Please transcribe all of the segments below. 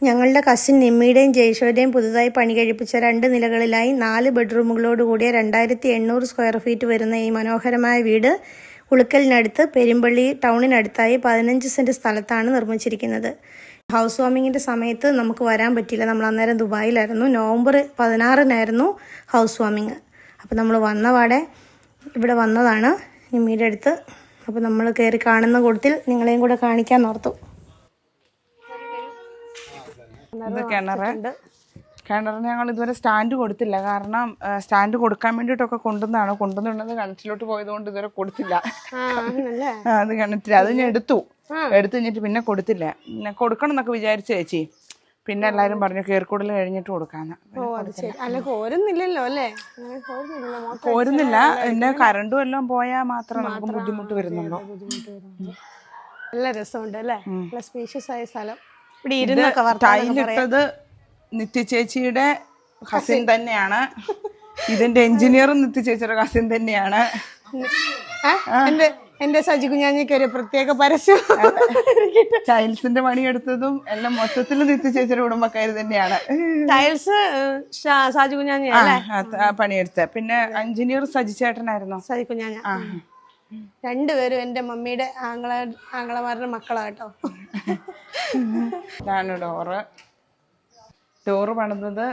ഞങ്ങളുടെ കസിൻ നിമ്മിയുടെയും ജയ്ഷോയുടെയും പുതുതായി പണി കഴിപ്പിച്ച 2 നിലകളിലായി 4 ബെഡ്റൂമുകളോട് കൂടിയ 2800 സ്ക്വയർ ഫീറ്റ് വരുന്ന ഈ മനോഹരമായ വീട് ഉളുക്കലിനടുത്ത് പെരുമ്പള്ളി ടൗണിനടുത്തായി 15 സെൻറ്റ് സ്ഥലത്താണ് നിർമ്മിച്ചിരിക്കുന്നത്. ഹൗസ് വാമിങ്ങിൻ്റെ സമയത്ത് നമുക്ക് വരാൻ പറ്റിയില്ല. നമ്മൾ അന്നേരം ദുബായിലായിരുന്നു. November 16-നായിരുന്നു house വാമിങ്. അപ്പോൾ നമ്മൾ വന്നപാടെ ഇവിടെ വന്നതാണ് നിമ്മിയുടെ അടുത്ത്. അപ്പോൾ നമ്മൾ കയറി കാണുന്ന കൂട്ടത്തിൽ നിങ്ങളെയും കൂടെ കാണിക്കാൻ ഓർത്തു. ഇത് കിണറിന് ഞങ്ങൾ ഇതുവരെ സ്റ്റാൻഡ് കൊടുത്തില്ല. കാരണം സ്റ്റാൻഡ് കൊടുക്കാൻ വേണ്ടിയിട്ടൊക്കെ കൊണ്ടുവന്നത് കിണറ്റിലോട്ട് പോയതുകൊണ്ട് ഇതുവരെ കൊടുത്തില്ല. അത് കിണറ്റില്ല, അത് ഞാൻ എടുത്തു കഴിഞ്ഞിട്ട് പിന്നെ കൊടുത്തില്ല. പിന്നെ കൊടുക്കണം എന്നൊക്കെ വിചാരിച്ചു ചേച്ചി. പിന്നെ എല്ലാരും പറഞ്ഞു കേറിക്കൂടൽ കഴിഞ്ഞിട്ട് കൊടുക്കാന്ന്. കോരുന്നില്ല, പിന്നെ കറണ്ടും എല്ലാം പോയാൽ മാത്രം നമുക്ക് ബുദ്ധിമുട്ട് വരുന്നുള്ളൂ. നല്ല രസമുണ്ട് അല്ലേ, സ്പേഷ്യസ് ആയ സ്ഥലം. ടൈലിട്ടത് നിത്യ ചേച്ചിയുടെ കസിൻ തന്നെയാണ്. ഇതിന്റെ എഞ്ചിനീയറും നിത്യ ചേച്ചിയുടെ കസിൻ തന്നെയാണ്. എന്റെ സജി കുഞ്ഞാഞ്ഞിക്ക് ഒരു പ്രത്യേക പരസ്യം. ടൈൽസിന്റെ പണിയെടുത്തതും എല്ലാം മൊത്തത്തിൽ നിത്യ ചേച്ചിയുടെ കുടുംബക്കാര് തന്നെയാണ്. ടൈൽസ് സജി കുഞ്ഞാഞ്ഞി പണിയെടുത്ത. പിന്നെ എഞ്ചിനീയർ സജി ചേട്ടനായിരുന്നു. സജി കുഞ്ഞാഞ്ഞ. രണ്ടുപേരും എന്റെ മമ്മിയുടെ ആങ്ങളമാരുടെ മക്കളാട്ടോ. ഇതാണ് ഡോറ് പണിതത്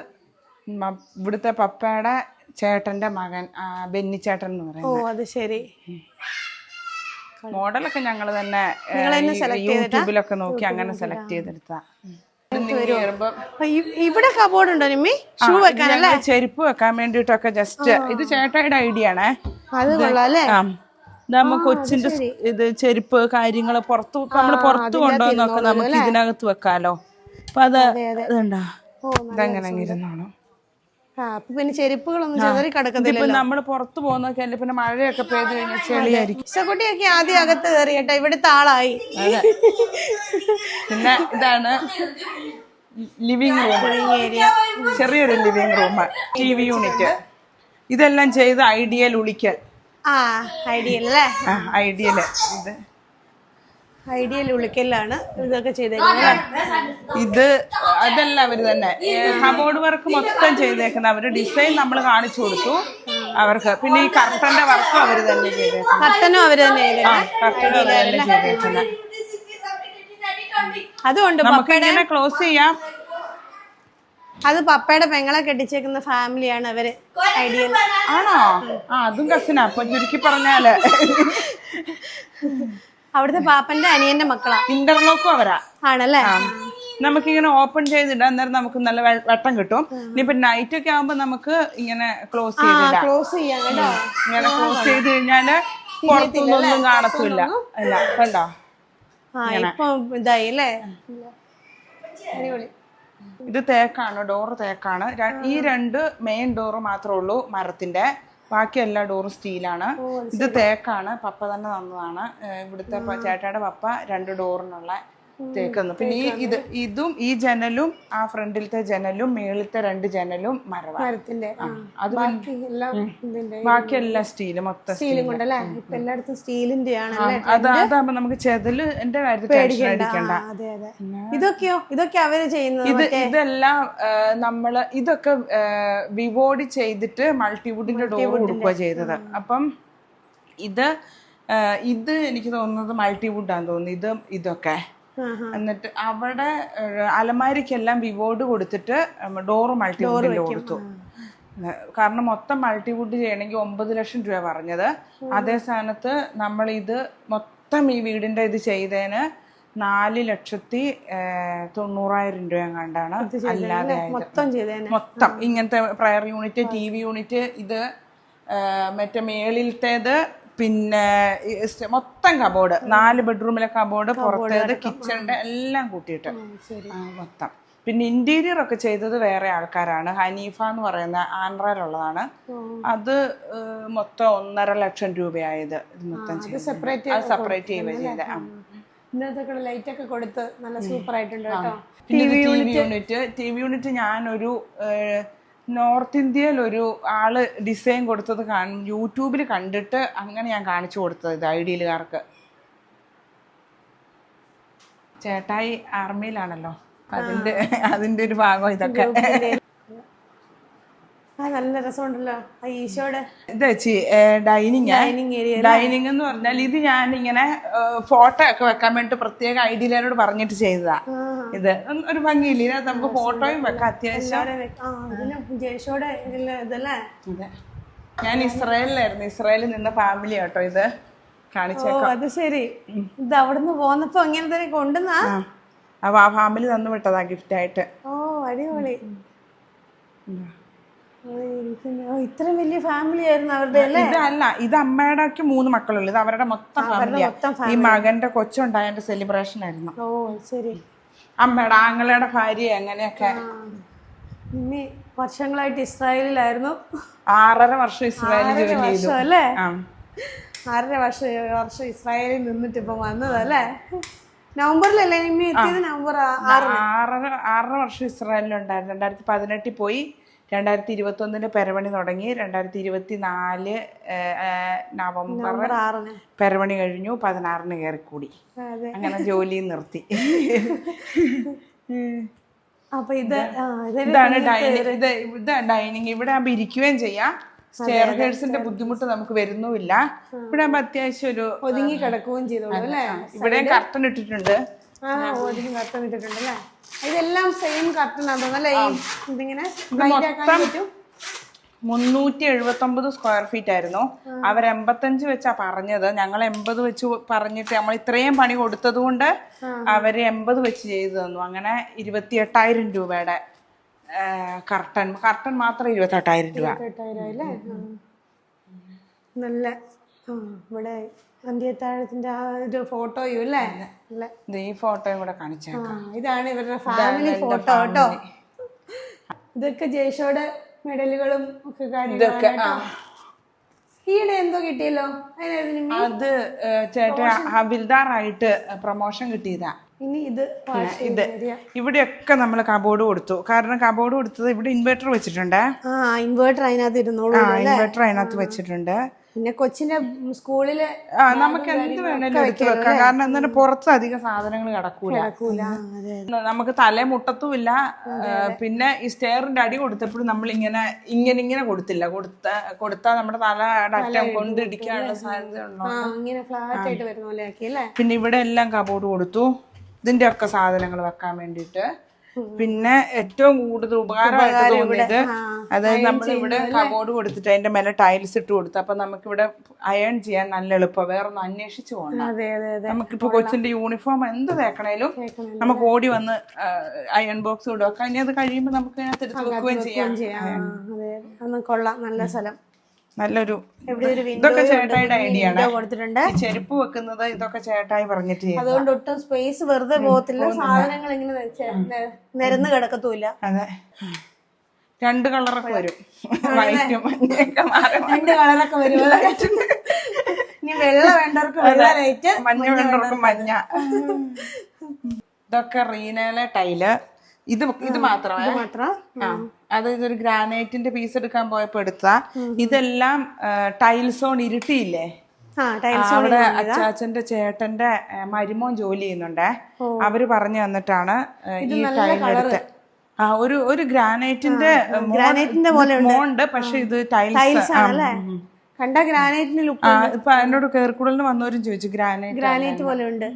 ഇവിടുത്തെ പപ്പയുടെ ചേട്ടന്റെ മകൻ ബെന്നി ചേട്ടൻ എന്ന് പറയുന്നത്. അത് ശരി. മോഡലൊക്കെ ഞങ്ങള് തന്നെ യൂട്യൂബിലൊക്കെ നോക്കി അങ്ങനെ സെലക്ട് ചെയ്തെടുത്ത. ഇവിടെ കബോർഡ് ഉണ്ടോ നിമ്മി? ഷൂ വെക്കാനല്ലേ? ചെരുപ്പ് വെക്കാൻ വേണ്ടിട്ടൊക്കെ ജസ്റ്റ്. ഇത് ചേട്ടായുടെ ഐഡിയ ആണേ. അത് കൊള്ളാല്ലേ. നമ്മ കൊച്ചിന്റെ ഇത് ചെരുപ്പ് കാര്യങ്ങള് നമ്മള് പുറത്ത് കൊണ്ടുവന്നൊക്കെ നമുക്ക് ഇതിനകത്ത് വെക്കാലോ. അപ്പൊ അതുണ്ടോ, ഇതങ്ങനെ ഇരുന്നോളൂ. പിന്നെ ചെരുപ്പുകളൊന്നും ചെതറി കിടക്കത്തില്ല. നമ്മള് പുറത്ത് പോകുന്നൊക്കെ അല്ലേ, പിന്നെ മഴയൊക്കെ പെയ്ത് കഴിഞ്ഞാൽ ചെളിയായിരിക്കും. ഇസക്കുട്ടിയൊക്കെ ആദ്യം അകത്ത് കയറിയട്ടെ, ഇവിടുത്തെ ആളായി. പിന്നെ ഇതാണ് ലിവിംഗ് റൂം, ചെറിയൊരു ലിവിംഗ് റൂം, TV യൂണിറ്റ്. ഇതെല്ലാം ചെയ്ത് ഐഡിയൽ ഉളിക്കൽ. ഐഡിയൽ അല്ലേ? ഐഡിയല്. ഇത് ഐഡിയൽ ഉളിക്കലാണ് ഇതൊക്കെ ചെയ്തേക്കുന്നത്. ഇത് അതെല്ലാം അവര് തന്നെ കബോർഡ് വർക്ക് മൊത്തം ചെയ്തേക്കുന്നത്. അവര് ഡിസൈൻ നമ്മൾ കാണിച്ചു കൊടുത്തു അവർക്ക്. പിന്നെ ഈ കർട്ടന്റെ വർക്കും അവര് തന്നെ ചെയ്തേക്കുന്നത്. കർട്ടനും അവര് തന്നെ ചെയ്തേക്കുന്നത്. അതുകൊണ്ട് നമുക്ക് ഇങ്ങനെ ക്ലോസ് ചെയ്യാം. അത് പപ്പയുടെ പെങ്ങളെ കെട്ടിച്ചേക്കുന്ന ഫാമിലിയാണ് അവര്. ഐഡിയൽ ആണോ? അതും കസിനാ. അപ്പൊ ചുരുക്കി പറഞ്ഞാല് അവിടുത്തെ പാപ്പന്റെ അനിയന്റെ മക്കളാ. ഇന്റർലോക്കും അവരാ. ആണല്ലേ? നമുക്കിങ്ങനെ ഓപ്പൺ ചെയ്തിടാം. അന്നേരം നമുക്ക് നല്ല വെട്ടം കിട്ടും. ഇനിയിപ്പൊ നൈറ്റ് ഒക്കെ ആവുമ്പോ നമുക്ക് ഇങ്ങനെ ക്ലോസ് ചെയ്യാം. ഇങ്ങനെ ക്ലോസ് ചെയ്ത് കഴിഞ്ഞാല് പുറത്തുനിന്നൊന്നും കാണത്തില്ല. അല്ല കണ്ടോ, ഇപ്പൊ ഇതായി അല്ലേ. അടിപൊളി. ഇത് തേക്കാണ്, ഡോറ് തേക്കാണ്. ഈ 2 മെയിൻ ഡോറ് മാത്രമേ ഉള്ളൂ മരത്തിന്റെ. ബാക്കി എല്ലാ ഡോറും സ്റ്റീലാണ്. ഇത് തേക്കാണ്, പപ്പ തന്നെ തന്നതാണ്. ഇവിടുത്തെ ചേട്ടായുടെ പപ്പ 2 ഡോറിനുള്ള തേക്കുന്നു. പിന്നെ ഇതും ഈ ജനലും ആ ഫ്രണ്ടിലത്തെ ജനലും മേളിലത്തെ 2 ജനലും മരത്തിന്റെ. അത് ബാക്കി എല്ലാം സ്റ്റീല്, മൊത്തം സ്റ്റീലും കൊണ്ടല്ലേ. ഇപ്പൊ എല്ലായിടത്തും സ്റ്റീലിന്റെ അതാകുമ്പോ നമുക്ക് ചെതല് എന്റെ കാര്യത്തിൽ അടിക്കണ്ട. ഇതൊക്കെ അവര് ചെയ്യുന്നത്. ഇതെല്ലാം നമ്മള് ഇതൊക്കെ വിവോഡി ചെയ്തിട്ട് മൾട്ടിവുഡിന്റെ ഡോർ കൊടുക്കുക ചെയ്തത്. അപ്പം ഇത് എനിക്ക് തോന്നുന്നത് മൾട്ടിവുഡാന്ന് തോന്നുന്നു. ഇതൊക്കെ എന്നിട്ട് അവിടെ അലമാരിക്കെല്ലാം വിവോഡ് കൊടുത്തിട്ട് ഡോറ് മൾട്ടിവുഡിന്റെ കൊടുത്തു. കാരണം മൊത്തം മൾട്ടിവുഡ് ചെയ്യണമെങ്കിൽ 9 ലക്ഷം രൂപ പറഞ്ഞത്. അതേ സ്ഥാനത്ത് നമ്മളിത് മൊത്തം ഈ വീടിന്റെ ഇത് ചെയ്തതിന് 4,90,000 രൂപ കണ്ടാണ് അല്ലാതെ മൊത്തം. ഇങ്ങനത്തെ പ്രയർ യൂണിറ്റ്, TV യൂണിറ്റ്, ഇത് മറ്റേ മേളിലത്തേത്, പിന്നെ മൊത്തം കബോർഡ്, 4 ബെഡ്റൂമിലെ കബോർഡ്, പുറത്തേത്, കിച്ചണിന്റെ എല്ലാം കൂട്ടിയിട്ട് മൊത്തം. പിന്നെ ഇന്റീരിയർ ഒക്കെ ചെയ്തത് വേറെ ആൾക്കാരാണ്. ഹനീഫ എന്ന് പറയുന്ന ആന്ധ്രയിലുള്ളതാണ്. അത് മൊത്തം 1.5 ലക്ഷം രൂപയായത്. മൊത്തം സെപ്പറേറ്റ് ചെയ്യുക ചെയ്ത. ലൈറ്റ് ഒക്കെ കൊടുത്ത് നല്ല സൂപ്പർ ആയിട്ടുണ്ട്. TV യൂണിറ്റ് ഞാനൊരു നോർത്ത് ഇന്ത്യയിൽ ഒരു ആള് ഡിസൈൻ കൊടുത്തത് യൂട്യൂബിൽ കണ്ടിട്ട് അങ്ങനെ ഞാൻ കാണിച്ചു കൊടുത്തത്. ഇത് ഐഡിയലുകാർക്ക്. ചേട്ടായി ആർമിയിലാണല്ലോ. അതിന്റെ ഒരു ഭാഗം ഇതൊക്കെ. നല്ല രസമുണ്ടല്ലോ ഈശോടെ. ഇത് ചേച്ചി ഡൈനിങ് ഡൈനിങ് എന്ന് പറഞ്ഞാൽ ഇത് ഞാൻ ഇങ്ങനെ ഫോട്ടോ ഒക്കെ വെക്കാൻ വേണ്ടി പ്രത്യേക ഐഡിയയിലോട് പറഞ്ഞിട്ട് ചെയ്തതാ. ഇത് ഒരു ഭംഗിയില്ല, ഇതിനകത്ത് നമുക്ക് ഫോട്ടോയും വെക്കാം അത്യാവശ്യം. ഇതല്ലേ ഞാൻ ഇസ്രായേലിലായിരുന്നു, ഇസ്രായേലിൽ നിന്ന ഫാമിലി കേട്ടോ ഇത് കാണിച്ചേക്കാം. അത് ശരി, ഇത് അവിടുന്ന് പോന്നപ്പോ ഇങ്ങനെ കൊണ്ടുവന്നാ അപ്പൊ ആ ഫാമിലി തന്നു വിട്ടതാ ഗിഫ്റ്റ് ആയിട്ട്. ഓ അടിപൊളി. ഇത്ര വലിയ ഫാമിലി ആയിരുന്നു അവരുടെ. ഇതല്ല, ഇത് അമ്മയുടെ 3 മക്കളുള്ളൂ, ഇത് അവരുടെ മൊത്തം ഫാമിലിയാ. ഈ മകന്റെ കൊച്ചുണ്ടായതിന്റെ സെലിബ്രേഷൻ ആയിരുന്നു. ഓ ശരി. അമ്മയുടെ ആങ്ങളയുടെ ഭാര്യ അങ്ങനെയൊക്കെ. വർഷങ്ങളായിട്ട് ഇസ്രായേലിലായിരുന്നു. 6.5 വർഷം ഇസ്രായേലിൽ ജോലി ചെയ്തു അല്ലേ? 6.5 വർഷം ഇസ്രായേലിൽ നിന്നിട്ട് ഇപ്പൊ വന്നതല്ലേ? നവംബറിലല്ലേ നിമ്മി എത്തിയത്? നവംബർ 6.5 വർഷം ഇസ്രായേലിലുണ്ടായിരുന്നു. 2018 പോയി, 2021 പെരവണി തുടങ്ങി, 2024 നവംബർ 6 പെരവണി കഴിഞ്ഞു, 16 കയറിക്കൂടി. അങ്ങനെ ജോലി നിർത്തി. അപ്പൊ ഇതാണ് ഡൈനിങ്. ഇത് ഡൈനിങ്. ഇവിടെ ആകുമ്പോ ഇരിക്കുകയും ചെയ്യാം, സ്റ്റെയർ ഹേഴ്സിന്റെ ബുദ്ധിമുട്ട് നമുക്ക് വരുന്നുമില്ല. ഇവിടെ ആകുമ്പോ അത്യാവശ്യം ഒരു ഒതുങ്ങി കിടക്കുകയും ചെയ്തോളൂ അല്ലേ? ഇവിടെ കർട്ടൻ ഇട്ടിട്ടുണ്ട്. ഒതുങ്ങി കർട്ടൻ ഇട്ടിട്ടുണ്ട് അല്ലേ? ഇതെല്ലാം സെയിം കർട്ടൻ ആണല്ലേ? ഇതിങ്ങനെ 379 സ്ക്വയർ ഫീറ്റ് ആയിരുന്നു. അവർ 85 വെച്ചാ പറഞ്ഞത്. ഞങ്ങൾ 80 വെച്ച് പറഞ്ഞിട്ട് നമ്മൾ ഇത്രയും പണി കൊടുത്തത് കൊണ്ട് അവര് 80 വെച്ച് ചെയ്തു തന്നു. അങ്ങനെ 28,000 രൂപയുടെ കർട്ടൻ മാത്രം 28,000 രൂപ. നല്ല ഇവിടെ അന്ത്യത്താഴത്തിന്റെ ആ ഒരു ഫോട്ടോയും അല്ലേ? ഈ ഫോട്ടോയും കൂടെ കാണിച്ചേക്കാം. ഇതാണ് ഇവരുടെ ഫാമിലി ഫോട്ടോ കേട്ടോ. ഇതൊക്കെ ജയ്ഷോയുടെ മെഡലുകളും ഒക്കെ കാര്യങ്ങളൊക്കെ. ഈയിടെ എന്തോ കിട്ടിയല്ലോ, അത് ചേട്ടൻ ഹവിൽദാറായിട്ട് പ്രൊമോഷൻ കിട്ടിയതാ. ഇനി ഇത് ഇവിടെയൊക്കെ നമ്മൾ കബോർഡ് കൊടുത്തു. കാരണം കബോർഡ് കൊടുത്തത് ഇവിടെ ഇൻവെർട്ടർ വെച്ചിട്ടുണ്ട്. ഇൻവെർട്ടർ അതിനകത്ത് ഇരുന്നോളൂ. ഇൻവെർട്ടർ അതിനകത്ത് വെച്ചിട്ടുണ്ട്. പിന്നെ കൊച്ചിന്റെ സ്കൂളില് നമുക്ക് എന്ത് വേണേലും എടുത്തു വെക്കാം. കാരണം എന്താണ്, പുറത്ത് അധികം സാധനങ്ങൾ കിടക്കൂല. നമുക്ക് തലമുട്ടത്തുമില്ല. പിന്നെ ഈ സ്റ്റെയറിന്റെ അടി കൊടുത്തപ്പോഴും നമ്മൾ ഇങ്ങനെ കൊടുത്തില്ല. കൊടുത്താൽ നമ്മുടെ തലയുടെ അറ്റം കൊണ്ട് ഇടിക്കാനുള്ള സാധ്യത ഉണ്ടോ. പിന്നെ ഇവിടെ എല്ലാം കബോർഡ് കൊടുത്തു, ഇതിന്റെ ഒക്കെ സാധനങ്ങൾ വെക്കാൻ വേണ്ടിട്ട്. പിന്നെ ഏറ്റവും കൂടുതൽ ഉപകാരമായിട്ട് തോന്നിയത്, അതായത് നമ്മളിവിടെ കബോർഡ് കൊടുത്തിട്ട് അതിന്റെ മേലെ ടൈൽസ് ഇട്ട് കൊടുത്തു. അപ്പൊ നമുക്കിവിടെ അയൺ ചെയ്യാൻ നല്ല എളുപ്പം, വേറൊന്നും അന്വേഷിച്ചു പോകണ്ട. നമുക്കിപ്പോ കൊച്ചിന്റെ യൂണിഫോം എന്ത് തേക്കണേലും നമുക്ക് ഓടി വന്ന് അയൺ ബോക്സ് ഇടുക. ഇനി അത് കഴിയുമ്പോൾ നമുക്ക് അതിനകത്ത് വെക്കുകയും ചെയ്യാം. കൊള്ളാം, നല്ല സ്ഥലം. നല്ലൊരു ഇതൊക്കെ ചേട്ടായിയുടെ ഐഡിയ ആണ്. ചെരുപ്പ് വെക്കുന്നത് ഇതൊക്കെ ചേട്ടായി പറഞ്ഞിട്ട്, അതുകൊണ്ട് ഒട്ടും സ്പേസ് വെറുതെ പോകത്തില്ല. സാധനങ്ങൾ ഇങ്ങനെ നിരന്ന് കിടക്കത്തൂല്ല. അതെ, 2 കളറൊക്കെ വരും. വൈറ്റും മഞ്ഞയൊക്കെ 2 കളറൊക്കെ വരും. ഇനി വെള്ള വേണ്ടവർക്ക് വെള്ള ലൈറ്റ്, മഞ്ഞ വേണ്ടവർക്ക് മഞ്ഞ. ഇതൊക്കെ റീനയിലെ ടൈല്. ഇത് മാത്രം. അതായത് ഒരു ഗ്രാനൈറ്റിന്റെ പീസ് എടുക്കാൻ പോയപ്പോ എടുത്താ. ഇതെല്ലാം ടൈൽസ് കൊണ്ട് ഇരുട്ടിയില്ലേ, അവിടെ അച്ചാച്ചന്റെ ചേട്ടന്റെ മരുമോൻ ജോലി ചെയ്യുന്നുണ്ടേ. അവര് പറഞ്ഞു തന്നിട്ടാണ് ഈ ടൈൽ എടുത്ത്. ഒരു ഗ്രാനൈറ്റിന്റെ മോണ്ട്, പക്ഷെ ഇത് ടൈൽസ് കണ്ട ഗ്രാനൈറ്റിന് ലുക്ക്. ഇപ്പൊ എന്നോട് കേർക്കൂടലിന് വന്നവരും ചോദിച്ചു ഗ്രാനൈറ്റ് പോലെ ഉണ്ട്.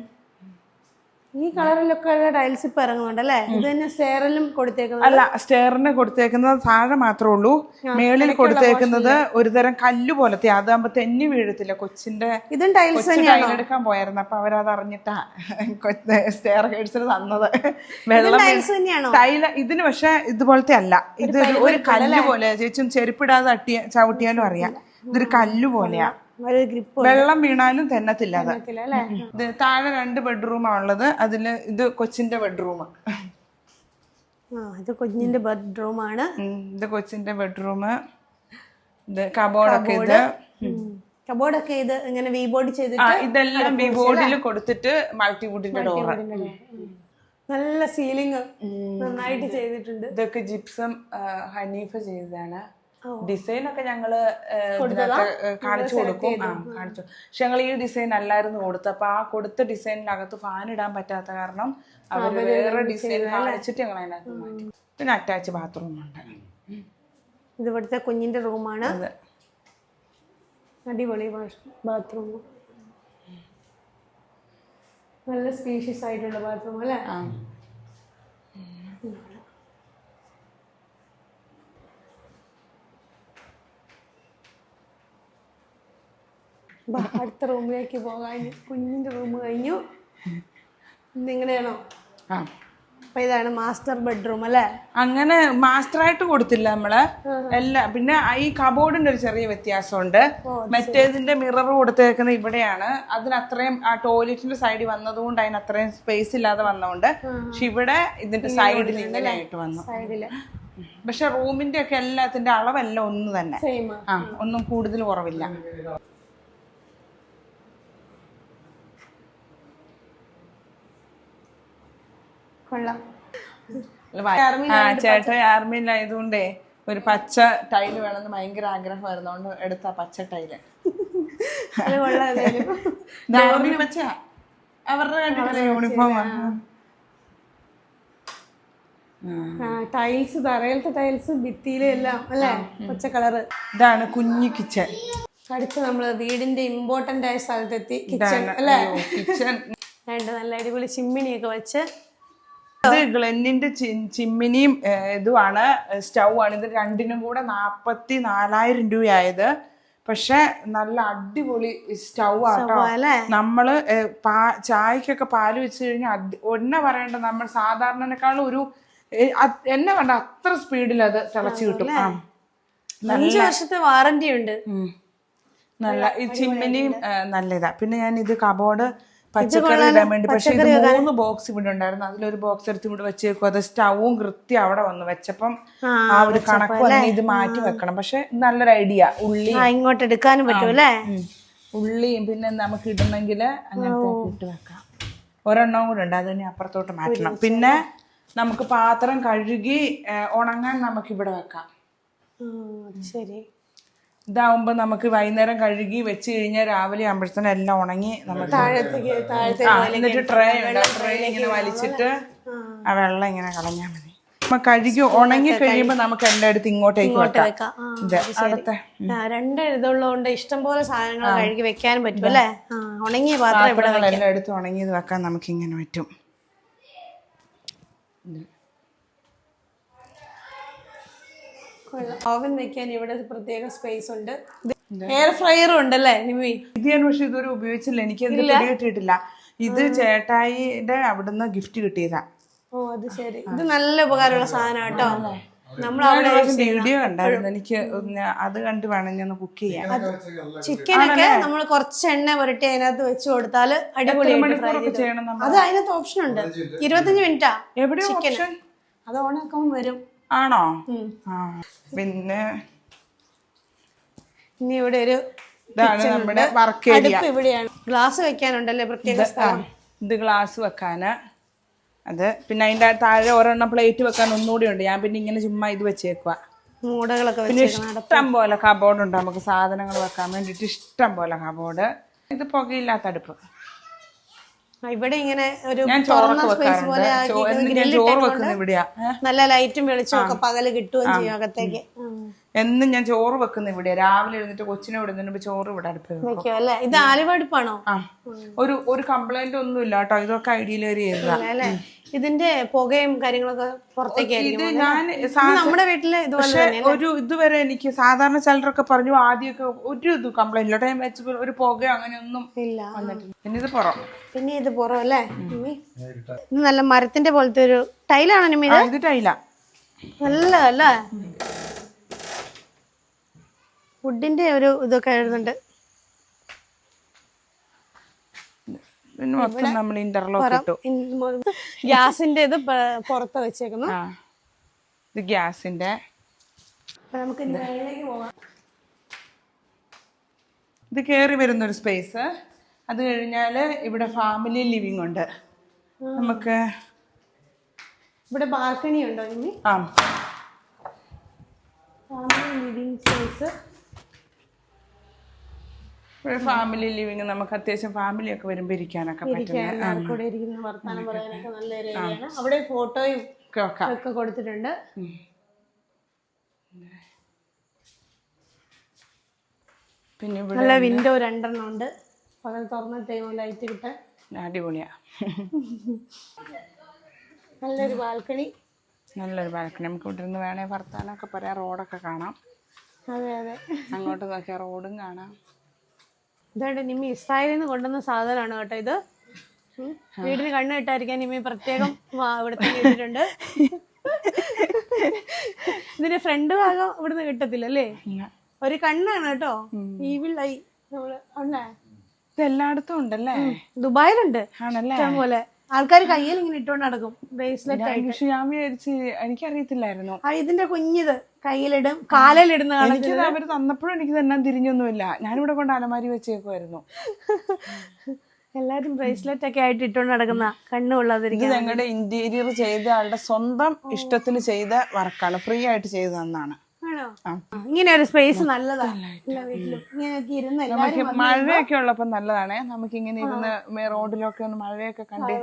ഈ കളറിലൊക്കെ ടൈൽസ് ഇപ്പൊ ഇറങ്ങുന്നുണ്ട് അല്ലേ? ഇത് തന്നെ സ്റ്റെയറിലും കൊടുത്തേക്കുന്നത് അല്ല, സ്റ്റെയറിന് കൊടുത്തേക്കുന്നത് താഴെ മാത്രമേ ഉള്ളൂ. മേളിൽ കൊടുത്തേക്കുന്നത് ഒരു തരം കല്ല് പോലത്തെ, അതാകുമ്പോ തെന്നി വീഴത്തില്ല. കൊച്ചിന്റെ ടൈലെടുക്കാൻ പോയായിരുന്നു, അപ്പൊ അവരത് അറിഞ്ഞിട്ടാ സ്റ്റെയർ ഗേഡ്സിന് തന്നത്. വെള്ളം ടൈല് ഇതിന് പക്ഷെ ഇതുപോലത്തെ അല്ല, ഇത് ഒരു കല്ല് പോലെ. ചേച്ചും ചെരുപ്പിടാതെ ചവിട്ടിയാലും അറിയാം, ഇതൊരു കല്ല് പോലെയാ. വെള്ളം വീണാലും തെന്നത്തില്ല. ഇത് താഴെ 2 ബെഡ്റൂമാ ഉള്ളത്. അതില് ഇത് കൊച്ചിന്റെ ബെഡ്റൂം. ഇത് കൊച്ചിന്റെ ബെഡ്റൂമാണ്. ഇത് കൊച്ചിന്റെ ബെഡ്റൂം. ഇത് കബോർഡൊക്കെ. കബോർഡൊക്കെ ഇത് ഇങ്ങനെ വീബോർഡ് ചെയ്തിട്ട്, ഇതെല്ലാം വീബോർഡിൽ കൊടുത്തിട്ട് മൾട്ടിവുഡിന്റെ ഡോറ്. നല്ല സീലിംഗ് നന്നായിട്ട് ചെയ്തിട്ടുണ്ട്. ഇതൊക്കെ ജിപ്സം ഹനീഫ ചെയ്തതാണ്. ഡിസൈൻ ഒക്കെ ഞങ്ങള് കാണിച്ചു കൊടുക്കും. കാണിച്ചു. പക്ഷെ ഞങ്ങൾ ഈ ഡിസൈൻ അല്ലായിരുന്നു കൊടുത്തത്. അപ്പൊ ആ കൊടുത്ത ഡിസൈനിനകത്ത് ഫാൻ ഇടാൻ പറ്റാത്ത കാരണം അവര് വേറെ ഡിസൈൻ കാണിച്ചിട്ട് ഞങ്ങൾ അതിനകത്ത് മാറ്റി. പിന്നെ അറ്റാച്ച് ബാത്റൂം ഉണ്ട്. ഇത് ഇവിടുത്തെ കുഞ്ഞിന്റെ റൂമാണ്. അടിപൊളി ബാത്റൂം, നല്ല സ്പീഷ്യസ് ആയിട്ടുള്ള ബാത്റൂം അല്ലേ. അടുത്ത റൂമിലേക്ക് പോകാൻ കുഞ്ഞിന്റെ റൂം കഴിഞ്ഞു. ഇന്നിങ്ങനെയാണോ? അപ്പൊ ഇതാണ് മാസ്റ്റർ ബെഡ്റൂം അല്ലേ. അങ്ങനെ മാസ്റ്റർ ആയിട്ട് കൊടുത്തില്ല നമ്മള് എല്ലാം. പിന്നെ ഈ കബോർഡിന്റെ ഒരു ചെറിയ വ്യത്യാസമുണ്ട്. മറ്റേതിന്റെ മിറർ കൊടുത്തേക്കുന്ന ഇവിടെയാണ്. അതിനത്രയും ആ ടോയ്ലറ്റിന്റെ സൈഡിൽ വന്നതുകൊണ്ട് അതിനത്രയും സ്പേസ് ഇല്ലാതെ വന്നതുകൊണ്ട്. പക്ഷെ ഇവിടെ ഇതിന്റെ സൈഡിൽ ഇങ്ങനെ ആയിട്ട് വന്നു. പക്ഷെ റൂമിന്റെ ഒക്കെ എല്ലാത്തിന്റെ അളവെല്ലാം ഒന്ന് തന്നെ, ഒന്നും കൂടുതൽ കുറവില്ല. ചേട്ടൻ ആർമിയിലായതുകൊണ്ടേ ഒരു പച്ച ടൈല് വേണമെന്ന് ഭയങ്കര ആഗ്രഹമായിരുന്നു. അതുകൊണ്ട് എടുത്ത പച്ച ടൈല് പച്ച അവരുടെ കണ്ടിട്ടില്ല യൂണിഫോം. ടൈൽസ്, തറയിലത്തെ ടൈൽസ്, ഭിത്തിയിലെ എല്ലാം അല്ലേ പച്ച കളറ്. ഇതാണ് കുഞ്ഞു കിച്ചൺ. അടുത്ത് നമ്മള് വീടിന്റെ ഇമ്പോർട്ടന്റ് ആയ സ്ഥലത്തെത്തി. കിച്ചൺ അല്ലേ. കിച്ചൺ നല്ല അടിപൊളി ചിമ്മിനിയൊക്കെ വെച്ച്. ഇത് ഗ്ലെന്നിന്റെ ചിമ്മിനിയും ഇതുമാണ്, സ്റ്റൗ ആണ്. ഇത് രണ്ടിനും കൂടെ 44,000 രൂപയായത്. പക്ഷെ നല്ല അടിപൊളി സ്റ്റൗ ആട്ടോ. നമ്മള് ചായക്കൊക്കെ പാല് വെച്ച് കഴിഞ്ഞാൽ ഒന്നെ പറയണ്ട, നമ്മൾ സാധാരണക്കാളും ഒരു എന്നെ വേണ്ട അത്ര സ്പീഡിൽ അത് തിളച്ചു കിട്ടും. 5 വർഷത്തെ വാറന്റി ഉണ്ട്. നല്ല ഈ ചിമ്മിനിയും നല്ല ഇതാ. പിന്നെ ഞാൻ ഇത് കബോർഡ് പച്ചക്കറി ഇടാൻ വേണ്ടി, പക്ഷെ ഇത് 3 ബോക്സ് ഇവിടെ ഉണ്ടായിരുന്നു. അതിലൊരു ബോക്സ് എടുത്ത് ഇവിടെ വെച്ചേക്കും. അത് സ്റ്റൗവും കൃത്യം അവിടെ വന്നു വെച്ചപ്പം ആ ഒരു കണക്ക് വന്ന് ഇത് മാറ്റി വെക്കണം. പക്ഷെ നല്ലൊരു ഐഡിയ. ഉള്ളി ഇങ്ങോട്ട് എടുക്കാനും പറ്റും അല്ലേ. ഉള്ളിയും പിന്നെ നമുക്ക് ഇടണമെങ്കിൽ അങ്ങനത്തെ ഇട്ട് വെക്കാം. ഒരെണ്ണവും കൂടെ ഉണ്ട്, അത് തന്നെ അപ്പുറത്തോട്ട് മാറ്റണം. പിന്നെ നമുക്ക് പാത്രം കഴുകി ഉണങ്ങാൻ നമുക്ക് ഇവിടെ വെക്കാം. ശരി. ഇതാവുമ്പോ നമുക്ക് വൈകുന്നേരം കഴുകി വെച്ച് കഴിഞ്ഞാൽ രാവിലെ ആകുമ്പോഴത്തേനും എല്ലാം ഉണങ്ങി നമുക്ക് എന്നിട്ട് ട്രേ ഉണ്ട്. ട്രേ ഇങ്ങനെ വലിച്ചിട്ട് ആ വെള്ളം ഇങ്ങനെ കളഞ്ഞാൽ മതി. കഴുകി ഉണങ്ങി കഴിയുമ്പോ നമുക്ക് എല്ലായിടത്തും ഇങ്ങോട്ടേക്ക് വെക്കാം. അടുത്ത 2 ഇതുള്ളതുകൊണ്ട് ഇഷ്ടംപോലെ സാധനങ്ങൾ കഴുകി വെക്കാനും പറ്റും അല്ലേ. ഉണങ്ങിയ പാത്രം എല്ലായിടത്തും ഉണങ്ങിയത് വെക്കാൻ നമുക്ക് ഇങ്ങനെ പറ്റും. ഓവൻ വെക്കാൻ ഇവിടെ പ്രത്യേക സ്പേസ് ഉണ്ട്. എയർ ഫ്രയറും ഉണ്ടല്ലേ നിമി. ഇത് ഞാൻ പക്ഷെ ഇതുവരെ ഉപയോഗിച്ചില്ല. എനിക്ക് കിട്ടിയിട്ടില്ല. ഇത് ചേട്ടായിയുടെ അവിടുന്ന് ഗിഫ്റ്റ് കിട്ടിയതാ. ഓ അത് ശരി. ഇത് നല്ല ഉപകാരമുള്ള സാധനം കേട്ടോ. നമ്മളവിടെ വീഡിയോ കണ്ടായിരുന്നു. എനിക്ക് അത് കണ്ട് വേണം ഞാൻ കുക്ക് ചെയ്യാൻ. ചിക്കനൊക്കെ നമ്മൾ കുറച്ച് എണ്ണ പുരട്ടി അതിനകത്ത് വെച്ച് കൊടുത്താല് അടിപൊളിയായിട്ട് ഫ്രൈ ചെയ്യണം. അത് അതിനകത്ത് ഓപ്ഷൻ ഉണ്ട്. 25 മിനിറ്റാ ചിക്കൻ. അത് ഓണാക്കാൻ വരും. ആണോ? പിന്നെ ഇനി ഇവിടെ ഒരു നമ്മുടെ വർക്ക് ഏരിയ. ഇവിടെയാണ് ഗ്ലാസ് വെക്കാനുണ്ടല്ലേ പ്രത്യേക സ്ഥലം. ഇത് ഗ്ലാസ് വെക്കാന്. അത് പിന്നെ അതിന്റെ താഴെ ഒരെണ്ണം പ്ലേറ്റ് വെക്കാൻ ഒന്നുകൂടി ഉണ്ട്. ഞാൻ പിന്നെ ഇങ്ങനെ ചുമ്മാ ഇത് വെച്ചേക്കുക. മൂടകളൊക്കെ പിന്നെ ഇഷ്ടം പോലെ കബോർഡ് ഉണ്ട് നമുക്ക് സാധനങ്ങൾ വെക്കാൻ വേണ്ടിട്ട്. ഇഷ്ടം പോലെ കബോർഡ്. ഇത് പുകയില്ലാത്ത അടുപ്പ്. ഇവിടെ ഇങ്ങനെ ഒരു ചോറ് വെക്കുന്ന ഇവിടെയാ. നല്ല ലൈറ്റും വെളിച്ചവും ഒക്കെ പകല് കിട്ടുകയും ചെയ്യും അകത്തേക്ക്. എന്നും ഞാൻ ചോറ് വെക്കുന്ന ഇവിടെ. രാവിലെ എഴുന്നിട്ട് കൊച്ചിനെ വിടുന്നതിന് ചോറ് ഇവിടെ അടുപ്പ് വെക്കും അല്ലേ. ഇത് ആലുവടുപ്പാണോ? ഒരു കംപ്ലൈന്റ് ഒന്നും ഇല്ല കേട്ടോ. ഇതൊക്കെ ഐഡിയയിലേറി അല്ലേ. ഇതിന്റെ പുകയും കാര്യങ്ങളൊക്കെ പുറത്തേക്ക് നമ്മുടെ വീട്ടില് ഒരു ഇതുവരെ എനിക്ക് സാധാരണ ചിലരൊക്കെ പറഞ്ഞു ആദ്യമൊക്കെ ഒരു ഇത് കംപ്ലൈന്റ് ഇല്ല. ടൈം വെച്ച് ഒരു പുകയോ അങ്ങനെയൊന്നും ഇല്ല വന്നിട്ടില്ല. പിന്നെ ഇത് പുറം അല്ലേ. ഇത് നല്ല മരത്തിന്റെ പോലത്തെ ഒരു ടൈലാണോ നിമി? ഇത് ടൈലാ. നല്ല അല്ലേ. വുഡിന്റെ ഒരു ഇതൊക്കെ എഴുതുന്നുണ്ട്. ഗ്യാസിന്റെ ഇത് പുറത്ത് വെച്ചേക്കുന്നു. ഇത് ഗ്യാസിന്റെ. ഇത് കേറി വരുന്നൊരു സ്പേസ്. അത് കഴിഞ്ഞാല് ഇവിടെ ഫാമിലി ലിവിംഗ് ഉണ്ട്. നമുക്ക് ഇവിടെ ബാൽക്കണി ഉണ്ടോ? Family living space. Family living നമുക്ക് അത്യാവശ്യം ഫാമിലി ഒക്കെ വരുമ്പോ ഇരിക്കാനൊക്കെ എല്ലാവർക്കും കൂടെ ഇരിക്കുന്ന വർത്താനം പറയാനൊക്കെ നല്ലൊരു ഏരിയയാണ്. അവിടെ ഫോട്ടോയും ഒക്കെ കൊടുത്തിട്ടുണ്ട്. പിന്നെ നല്ല വിൻഡോ 2 ഉണ്ട്. പകൽ തുറന്നിട്ടേമോ ലൈറ്റ് കിട്ടാൻ. അടിപൊളിയാ. നല്ലൊരു ബാൽക്കണി. നമുക്ക് ഇവിടെ നിന്ന് വേണേ വർത്താനൊക്കെ പറയാം. റോഡൊക്കെ കാണാം. അതെ അതെ, അങ്ങോട്ട് നോക്കിയാൽ റോഡും കാണാം. ഇതാണ്ട് നിമ്മി ഇസ്രായേലിൽ നിന്ന് കൊണ്ടുവന്ന സാധനമാണ് കേട്ടോ ഇത്. വീടിന് കണ്ണ് കിട്ടാതിരിക്കാൻ നിമ്മി പ്രത്യേകം ഇവിടെ തന്നെ ഇട്ടിട്ടുണ്ട്. ഇതിന്റെ ഫ്രണ്ട് ഭാഗം ഇവിടുന്ന് കിട്ടത്തില്ല അല്ലേ? ഒരു കണ്ണാണ് കേട്ടോ. ഈവിളായി ഇതെല്ലായിടത്തും ഉണ്ടല്ലേ? ദുബായിലുണ്ട് ആണല്ലേ? പോലെ ആൾക്കാർ കയ്യിൽ ഇങ്ങനെ ഇട്ടുകൊണ്ട് നടക്കും ബ്രേസ്ലെറ്റ് ആയിട്ട്. പക്ഷെ ഞാൻ വിചാരിച്ച് എനിക്കറിയത്തില്ലായിരുന്നു. ഇതിന്റെ കുഞ്ഞിത് കയ്യിലിടും കാലിലിടുന്ന അവര് തന്നപ്പോഴും എനിക്ക് തന്നെ തിരിഞ്ഞൊന്നുമില്ല. ഞാനിവിടെ കൊണ്ട് അലമാരി വെച്ചേക്കുമായിരുന്നു. എല്ലാരും ബ്രേസ്ലെറ്റ് ഒക്കെ ആയിട്ട് ഇട്ടുകൊണ്ട് നടക്കുന്ന കണ്ണുകൊള്ളാതിരിക്കും. ഇത് ഞങ്ങളുടെ ഇന്റീരിയർ ചെയ്ത ആളുടെ സ്വന്തം ഇഷ്ടത്തിന് ചെയ്ത വർക്കാണ്. ഫ്രീ ആയിട്ട് ചെയ്തു തന്നാണ്. ഇങ്ങനെ ഒരു സ്പേസ് നല്ലതാണ്. ഇങ്ങനെയൊക്കെ ഇരുന്ന് നമുക്ക് മഴയൊക്കെ ഉള്ളപ്പോ നല്ലതാണേ. നമുക്ക് ഇങ്ങനെ ഇരുന്ന് റോഡിലൊക്കെ ഒന്ന് മഴയൊക്കെ കണ്ട്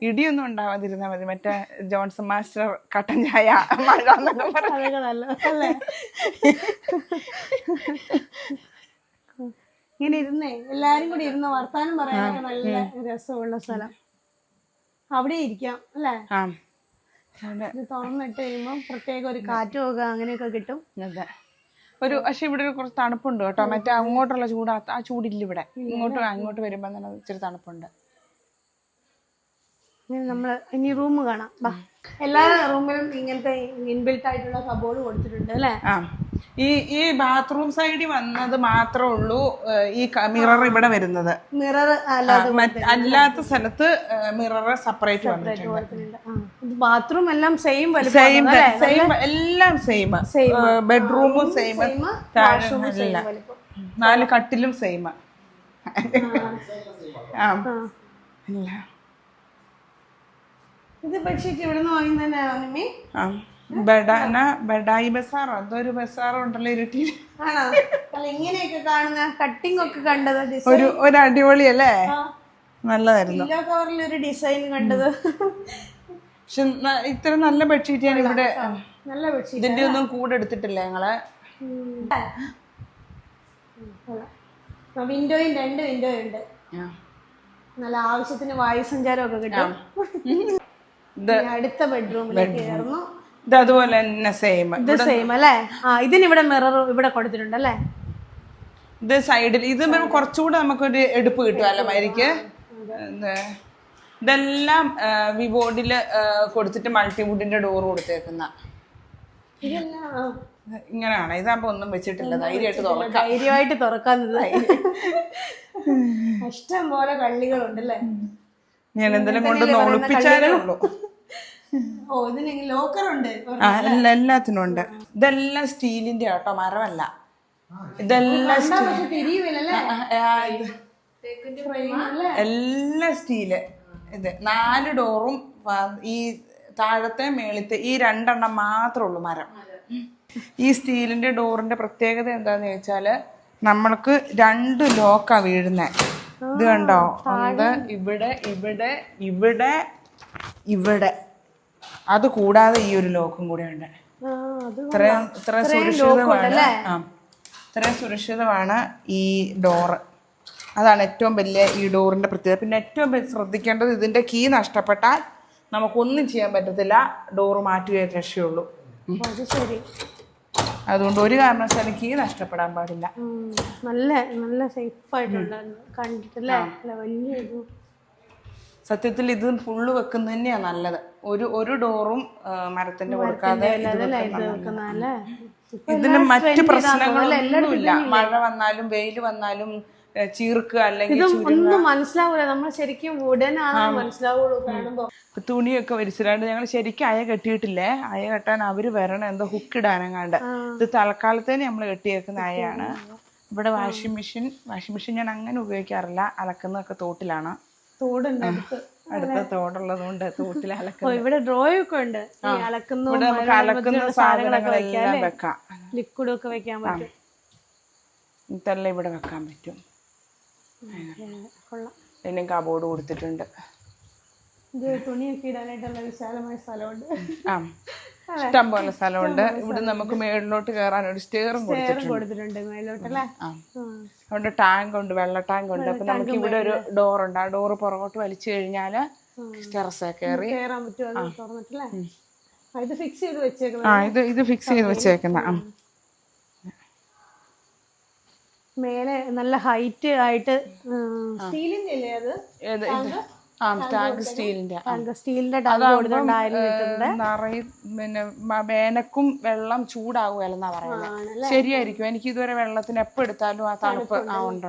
ഇടിയൊന്നും ഉണ്ടാവാതിരുന്നാ മതി. മറ്റേ ജോൺസൺ മാസ്റ്റർ കട്ടൻ ചായ മഴ അതൊക്കെ നല്ലതല്ലേ. ഇങ്ങനെ ഇരുന്നേ എല്ലാരും കൂടി ഇരുന്ന് വർത്താനം പറയാനൊക്കെ നല്ല രസമുള്ള സ്ഥലം. അവിടെ ഇരിക്കാം അല്ലേ? ഇത് തുറന്നിട്ട് കഴിയുമ്പോ പ്രത്യേക ഒരു കാറ്റ് പോകുക അങ്ങനെയൊക്കെ കിട്ടും. അതെ. പക്ഷെ ഇവിടെ ഒരു കുറച്ച് തണുപ്പുണ്ട് കേട്ടോ. മറ്റേ അങ്ങോട്ടുള്ള ആ ചൂടില്ല ഇവിടെ. അങ്ങോട്ട് വരുമ്പോ തന്നെ ഇച്ചിരി തണുപ്പുണ്ട്. നമ്മള് ഇനി റൂം കാണാം. എല്ലാ റൂമിലും ഇങ്ങനത്തെ ഇൻബിൽറ്റ് ആയിട്ടുള്ള കബോർഡ് കൊടുത്തിട്ടുണ്ട് അല്ലേ? ഈ ബാത്റൂം സൈഡിൽ വന്നത് മാത്രമേ ഉള്ളൂ ഈ മിറർ ഇവിടെ വരുന്നത്. മിറർ അല്ലാത്ത സ്ഥലത്ത് മിറർ സെപ്പറേറ്റ് വന്നിട്ടുണ്ട്. ബാത്റൂം എല്ലാം സെയിം എല്ലാം സെയിം. ബെഡ്റൂമും സെയിം. 4 കട്ടിലും സെയിം. ഇത് ബെഡ്ഷീറ്റ് ഇവിടെ നിന്ന് വാങ്ങി തന്നെയാണോ? ബഡായി ബസാറോ എന്തൊരു ബസാറോ ഉണ്ടല്ലോ ഇരുട്ടി. ഇങ്ങനെയൊക്കെ കാണുന്ന കട്ടിംഗ് ഒക്കെ കണ്ടത് ഒരു അടിപൊളിയല്ലേ? നല്ലതായിരുന്നു. കവറിലൊരു ഡിസൈൻ കണ്ടത്. പക്ഷെ ഇത്ര നല്ല ബെഡ്ഷീറ്റ് ഞാൻ ഇവിടെ നല്ല ബെഡ്ഷീറ്റ്. ഇതിന്റെ ഒന്നും കൂടെ എടുത്തിട്ടില്ല ഞങ്ങള്. വിൻഡോയും 2 വിൻഡോയും ഉണ്ട്. നല്ല ആവശ്യത്തിന് വായു സഞ്ചാരം ഒക്കെ കിട്ടും. അടുത്ത ബെഡ്റൂമിലേക്ക് കയറുന്നു. ഇത് അതുപോലെ തന്നെ സെയിം. ഇത് സെയിം അല്ലേ? ഇതിനിവിടെ മിറർ ഇവിടെ കൊടുത്തിട്ടുണ്ട് അല്ലേ? ഇത് സൈഡിൽ ഇത് കുറച്ചുകൂടെ നമുക്കൊരു എടുപ്പ് കിട്ടും അലമാരിക്ക്. ഇതെല്ലാം വിവോഡില് കൊടുത്തിട്ട് മൾട്ടിവുഡിന്റെ ഡോർ കൊടുത്തേക്കുന്ന ഇങ്ങനെയാണ്. ഇതാകുമ്പോ ഒന്നും വെച്ചിട്ടില്ല. ധൈര്യമായിട്ട് തുറക്കാൻ ഇഷ്ടം പോലെ കള്ളികളുണ്ടല്ലേ? ഞാൻ എന്തെങ്കിലും കൊണ്ടൊന്ന് ഒളിപ്പിച്ചാലേ ഉള്ളൂ. ലോക്കറുണ്ട്. എല്ലാത്തിനും ഉണ്ട്. ഇതെല്ലാം സ്റ്റീലിന്റെ ആട്ടോ, മരമല്ല. ഇതെല്ലാം എല്ലാം സ്റ്റീല്. ഇത് 4 ഡോറും ഈ താഴത്തെ മേളത്തെ ഈ 2 എണ്ണം മാത്രമേ ഉള്ളൂ മരം. ഈ സ്റ്റീലിന്റെ ഡോറിന്റെ പ്രത്യേകത എന്താന്ന് ചോദിച്ചാല് നമ്മൾക്ക് 2 ലോക്കാ വീഴുന്നേ. ഇത് കണ്ടോ? ഒന്ന് ഇവിടെ ഇവിടെ ഇവിടെ ഇവിടെ. അത് കൂടാതെ ഈ ഒരു ലോക്കും കൂടെ ഉണ്ട്. ഇത്ര സുരക്ഷിതമാണ് ഈ ഡോറ്. അതാണ് ഏറ്റവും വലിയ ഈ ഡോറിന്റെ പ്രത്യേകത. പിന്നെ ഏറ്റവും ശ്രദ്ധിക്കേണ്ടത് ഇതിന്റെ കീ നഷ്ടപ്പെട്ടാൽ നമുക്കൊന്നും ചെയ്യാൻ പറ്റത്തില്ല. ഡോറ് മാറ്റുകയേ രക്ഷയുള്ളൂ. അതുകൊണ്ട് ഒരു കാരണവശാലും കീ നഷ്ടപ്പെടാൻ പാടില്ല. നല്ല നല്ല സേഫ് ആയിട്ടുണ്ട് കണ്ടിട്ടല്ലേ? സത്യത്തിൽ ഇത് ഫുള്ള് വെക്കുന്നത് തന്നെയാ നല്ലത്. ഒരു ഡോറും മരത്തിന്റെ കൊടുക്കാതെ. ഇതിന് മറ്റു പ്രശ്നങ്ങളൊന്നുമില്ല. മഴ വന്നാലും വെയിൽ വന്നാലും ചീർക്കുക അല്ലെങ്കിൽ ഒന്നും മനസ്സിലാവൂല. നമ്മൾ ശരിക്കും ഉടനാണ് മനസ്സിലാവുള്ളൂ കാണുമ്പോ. തുണിയൊക്കെ വലിച്ചിടാണ്ട് ഞങ്ങൾ ശരിക്കും അയ കെട്ടിയിട്ടില്ലേ. അയ കെട്ടാൻ അവര് വരണം, എന്തോ ഹുക്ക് ഇടാനെങ്ങാണ്ട്. ഇത് തൽക്കാലത്തേന് നമ്മൾ കെട്ടിയേക്കുന്ന അയയാണ്. ഇവിടെ വാഷിംഗ് മെഷീൻ ഞാൻ അങ്ങനെ ഉപയോഗിക്കാറില്ല. അലക്കുന്നതൊക്കെ തോട്ടിലാണ്. അടുത്ത തോടുള്ളത് കൊണ്ട് തോട്ടിൽ അലക്കുന്നത്. ഇവിടെ ഡ്രോയൊക്കെ ഉണ്ട്. ഇവിടെ നമുക്ക് അലക്കുന്ന സാധനങ്ങളെല്ലാം വെക്കാം. ലിക്വിഡും ഒക്കെ വെക്കാൻ പറ്റും. ഇതെല്ലാം ഇവിടെ വെക്കാൻ പറ്റും. കൊള്ളാം. ഇതിനും കബോർഡ് കൊടുത്തിട്ടുണ്ട്. ഇത് തുണിയൊക്കെ ഇടാനായിട്ടുള്ള വിശാലമായ സ്ഥലമുണ്ട്. ഇഷ്ടം പോലെ സ്ഥലമുണ്ട്. ഇവിടെ നമുക്ക് മേളിലോട്ട് കയറാൻ ഒരു സ്റ്റെയറും കൊടുത്തിട്ടുണ്ട് മേളിലോട്ടല്ലേ. അതുകൊണ്ട് ടാങ്ക് ഉണ്ട്, വെള്ള ടാങ്ക് ഉണ്ട്. അപ്പൊ നമുക്ക് ഇവിടെ ഒരു ഡോറുണ്ട്. ആ ഡോറ് പുറകോട്ട് വലിച്ചു കഴിഞ്ഞാല് ടെറസേ കയറി കയറാൻ പറ്റും. തുറന്നിട്ടല്ലേ. ഇത് ഫിക്സ് ചെയ്ത് വെച്ചേക്കുന്ന ഇത് ഫിക്സ് ചെയ്ത് വെച്ചേക്കുന്ന. മേലെ നല്ല ഹൈറ്റ് ആയിട്ട് സ്റ്റീലിന്റെ അല്ലേ അത്? ടാങ്ക് സ്റ്റീലിന്റെ ടാങ്ക് കൊടുത്തിട്ടുണ്ട്. പിന്നെ വേനക്കും വെള്ളം ചൂടാകുമല്ലെന്നാ പറയുന്നത്. ശരിയായിരിക്കും. എനിക്ക് ഇതുവരെ വെള്ളത്തിന് എപ്പോ എടുത്താലും ആ തണുപ്പ്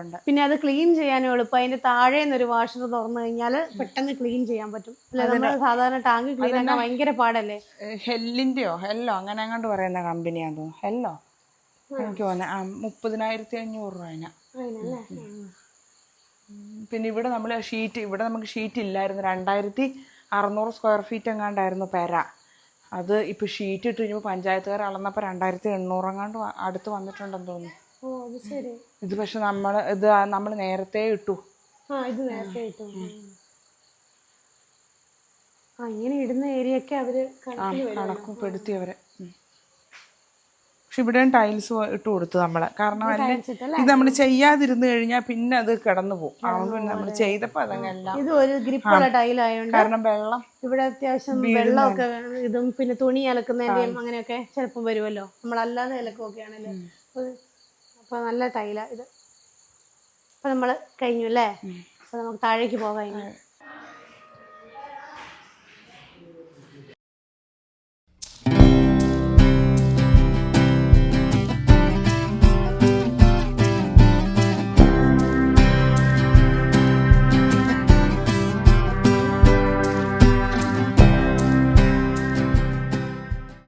ഉണ്ട്. പിന്നെ അത് ക്ലീൻ ചെയ്യാനും എളുപ്പം. അതിന്റെ താഴെ ഒരു വാഷർ തുറന്നു കഴിഞ്ഞാല് പെട്ടെന്ന് ക്ലീൻ ചെയ്യാൻ പറ്റും. സാധാരണ ടാങ്ക് ക്ലീൻ ആക്കാൻ ഭയങ്കര പാടല്ലേ. ഹെല്ലോ അങ്ങനെ അങ്ങോട്ട് പറയുന്ന കമ്പനിയാന്ന് തോന്നുന്നു. ഹെല്ലോ എനിക്ക് തോന്നുന്നത് 30,500 രൂപ. പിന്നെ ഇവിടെ നമ്മൾ ഇവിടെ നമുക്ക് ഷീറ്റ് ഇല്ലായിരുന്നു. 2,600 സ്ക്വയർ ഫീറ്റ് എങ്ങാണ്ടായിരുന്നു പെര. അത് ഇപ്പൊ ഷീറ്റ് ഇട്ട് കഴിഞ്ഞപ്പോൾ പഞ്ചായത്തുകാർ അളന്നപ്പോൾ 2,800 എങ്ങാണ്ട് അടുത്ത് വന്നിട്ടുണ്ടെന്ന് തോന്നുന്നു. ഇത് പക്ഷെ നമ്മൾ നേരത്തെ ഇട്ടു. ഇങ്ങനെ ഇടുന്ന ഏരിയ ഒക്കെ അവര് കണക്കുപ്പെടുത്തി അവര്. പക്ഷെ ഇവിടെയും ടൈൽസ് ഇട്ട് കൊടുത്തു നമ്മള്. കാരണം ഇത് നമ്മൾ ചെയ്യാതിരുന്നു കഴിഞ്ഞാൽ പിന്നെ അത് കിടന്നു പോകും. അതുകൊണ്ട് നമ്മൾ ചെയ്തപ്പോ അതങ്ങെല്ലാം ഇത് ഒരു ഗ്രിപ്പുള്ള ടൈലായോണ്ട് കാരണം വെള്ളം ഇവിടെ അത്യാവശ്യം വെള്ളമൊക്കെ ഇതും പിന്നെ തുണി അലക്കുന്നതിന്റെയും അങ്ങനെയൊക്കെ ചിലപ്പം വരുമല്ലോ. നമ്മളല്ലാതെ ഇലക്കൊക്കെ ആണല്ലോ. അപ്പൊ നല്ല ടൈലാ ഇത്. അപ്പൊ നമ്മള് കഴിഞ്ഞു അല്ലേ. അപ്പൊ നമുക്ക് താഴേക്ക് പോകാം.